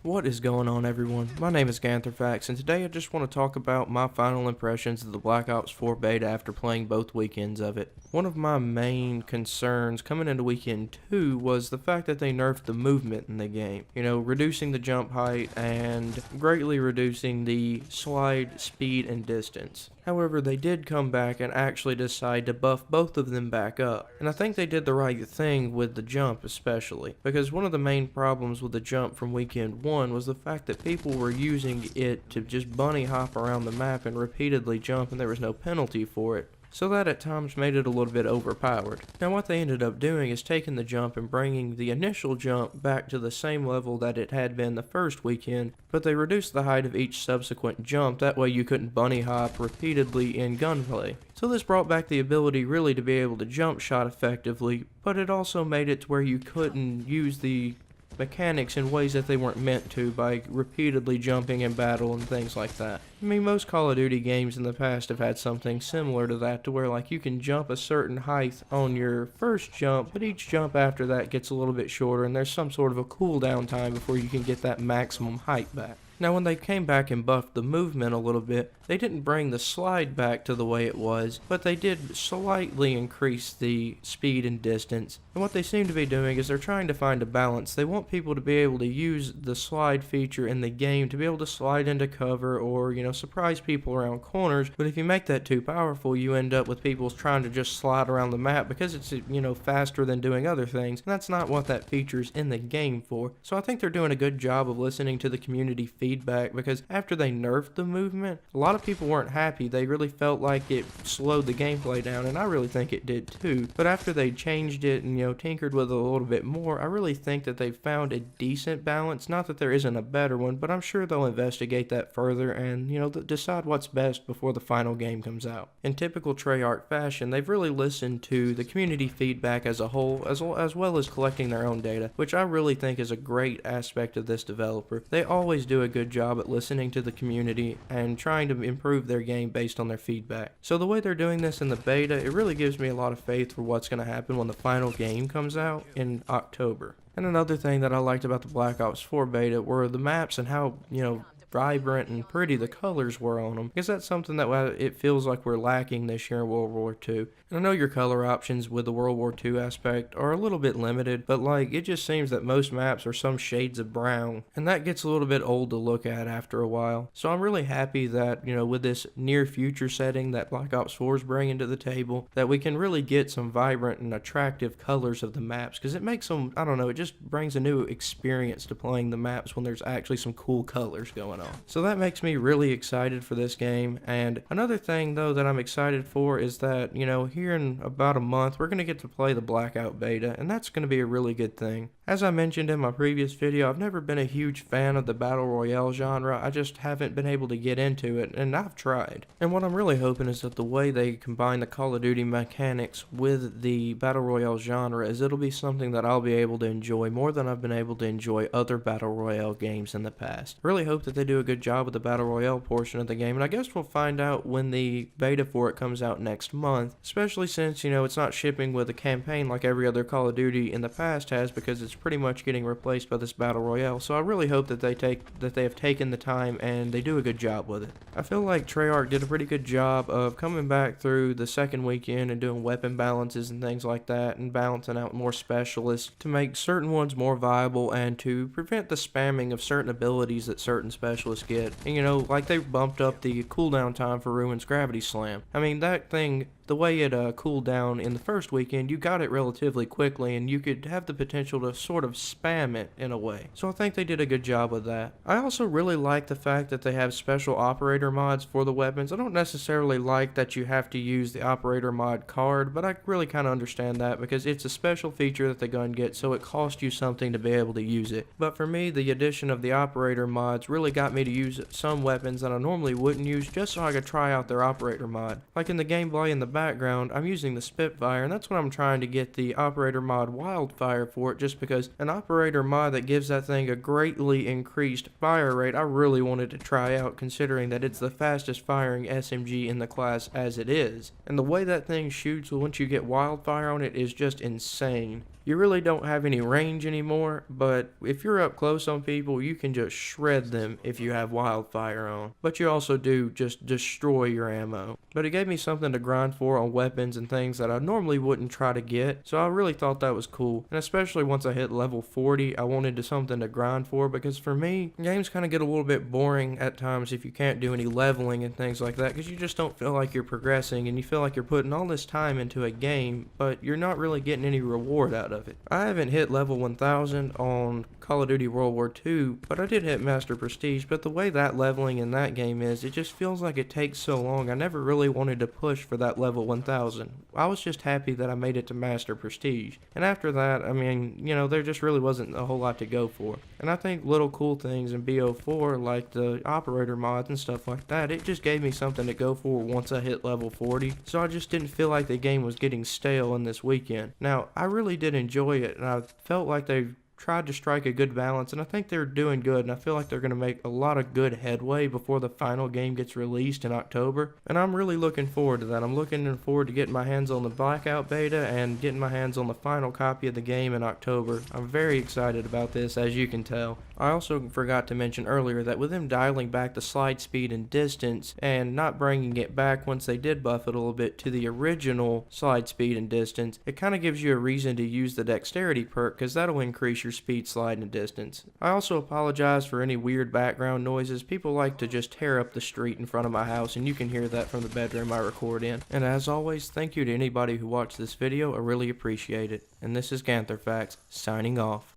What is going on, everyone? My name is Gantherfax, and today I just want to talk about my final impressions of the Black Ops 4 beta after playing both weekends of it. One of my main concerns coming into weekend 2 was the fact that they nerfed the movement in the game. Reducing the jump height and greatly reducing the slide speed and distance. However, they did come back and actually decide to buff both of them back up. And I think they did the right thing with the jump especially, because one of the main problems with the jump from weekend 1 was the fact that people were using it to just bunny hop around the map and repeatedly jump, and there was no penalty for it. So that at times made it a little bit overpowered. Now what they ended up doing is taking the jump and bringing the initial jump back to the same level that it had been the first weekend, but they reduced the height of each subsequent jump, that way you couldn't bunny hop repeatedly in gunplay. So this brought back the ability really to be able to jump shot effectively, but it also made it to where you couldn't use the mechanics in ways that they weren't meant to by repeatedly jumping in battle and things like that. I mean, most Call of Duty games in the past have had something similar to that, to where like you can jump a certain height on your first jump, but each jump after that gets a little bit shorter and there's some sort of a cooldown time before you can get that maximum height back. Now when they came back and buffed the movement a little bit, they didn't bring the slide back to the way it was, but they did slightly increase the speed and distance. And what they seem to be doing is they're trying to find a balance. They want people to be able to use the slide feature in the game to be able to slide into cover or, surprise people around corners, but if you make that too powerful, you end up with people trying to just slide around the map because it's, faster than doing other things, and that's not what that feature's in the game for. So I think they're doing a good job of listening to the community feedback, because after they nerfed the movement, a lot of people weren't happy. They really felt like it slowed the gameplay down, and I really think it did too. But after they changed it and, tinkered with it a little bit more, I really think that they've found a decent balance. Not that there isn't a better one, but I'm sure they'll investigate that further and, decide what's best before the final game comes out. In typical Treyarch fashion, they've really listened to the community feedback as a whole, as well as collecting their own data, which I really think is a great aspect of this developer. They always do a good job at listening to the community and trying to improve their game based on their feedback. So the way they're doing this in the beta, it really gives me a lot of faith for what's going to happen when the final game comes out in October. And another thing that I liked about the Black Ops 4 beta were the maps and how, vibrant and pretty the colors were on them, because that's something that it feels like we're lacking this year in World War II. And I know your color options with the World War II aspect are a little bit limited, but it just seems that most maps are some shades of brown, and that gets a little bit old to look at after a while. So I'm really happy that, with this near future setting that Black Ops 4 is bringing to the table, that we can really get some vibrant and attractive colors of the maps, because it makes them, I don't know, it just brings a new experience to playing the maps when there's actually some cool colors going on. So that makes me really excited for this game. And another thing though that I'm excited for is that, here in about a month we're going to get to play the Blackout beta, and that's going to be a really good thing. As I mentioned in my previous video, I've never been a huge fan of the Battle Royale genre. I just haven't been able to get into it, and I've tried. And what I'm really hoping is that the way they combine the Call of Duty mechanics with the Battle Royale genre is it'll be something that I'll be able to enjoy more than I've been able to enjoy other Battle Royale games in the past. Really hope that they do a good job with the Battle Royale portion of the game, and I guess we'll find out when the beta for it comes out next month, especially since, it's not shipping with a campaign like every other Call of Duty in the past has, because it's pretty much getting replaced by this Battle Royale. So I really hope that they have taken the time and they do a good job with it. I feel like Treyarch did a pretty good job of coming back through the second weekend and doing weapon balances and things like that, and balancing out more specialists to make certain ones more viable and to prevent the spamming of certain abilities that certain specialists get. And like they bumped up the cooldown time for Ruin's Gravity Slam. I mean, that thing, the way it cooled down in the first weekend, you got it relatively quickly, and you could have the potential to sort of spam it in a way. So I think they did a good job with that. I also really like the fact that they have special operator mods for the weapons. I don't necessarily like that you have to use the operator mod card, but I really kind of understand that because it's a special feature that the gun gets, so it costs you something to be able to use it. But for me, the addition of the operator mods really got me to use some weapons that I normally wouldn't use, just so I could try out their operator mod. Like in the gameplay in the background, I'm using the Spitfire, and that's what I'm trying to get the operator mod Wildfire for it, just because an operator mod that gives that thing a greatly increased fire rate, I really wanted to try out, considering that it's the fastest firing SMG in the class as it is. And the way that thing shoots once you get Wildfire on it is just insane. You really don't have any range anymore, but if you're up close on people, you can just shred them if you have wildfire on. But you also do just destroy your ammo. But it gave me something to grind for on weapons and things that I normally wouldn't try to get, so I really thought that was cool. And especially once I hit level 40, I wanted something to grind for, because for me, games kind of get a little bit boring at times if you can't do any leveling and things like that, because you just don't feel like you're progressing, and you feel like you're putting all this time into a game, but you're not really getting any reward out of it. I haven't hit level 1000 on Call of Duty World War II, but I did hit Master Prestige. But the way that leveling in that game is, it just feels like it takes so long. I never really wanted to push for that level 1000. I was just happy that I made it to Master Prestige. And after that, I mean, you know, there just really wasn't a whole lot to go for. And I think little cool things in BO4, like the operator mods and stuff like that, it just gave me something to go for once I hit level 40. So I just didn't feel like the game was getting stale in this weekend. Now, I really did enjoy it, and I felt like they tried to strike a good balance, and I think they're doing good, and I feel like they're going to make a lot of good headway before the final game gets released in October, and I'm really looking forward to that. I'm looking forward to getting my hands on the Blackout beta and getting my hands on the final copy of the game in October. I'm very excited about this, as you can tell. I also forgot to mention earlier that with them dialing back the slide speed and distance and not bringing it back once they did buff it a little bit to the original slide speed and distance, it kind of gives you a reason to use the dexterity perk, because that'll increase your speed, slide, and distance. I also apologize for any weird background noises. People like to just tear up the street in front of my house, and you can hear that from the bedroom I record in. And as always, thank you to anybody who watched this video. I really appreciate it. And this is Ganther Facts, signing off.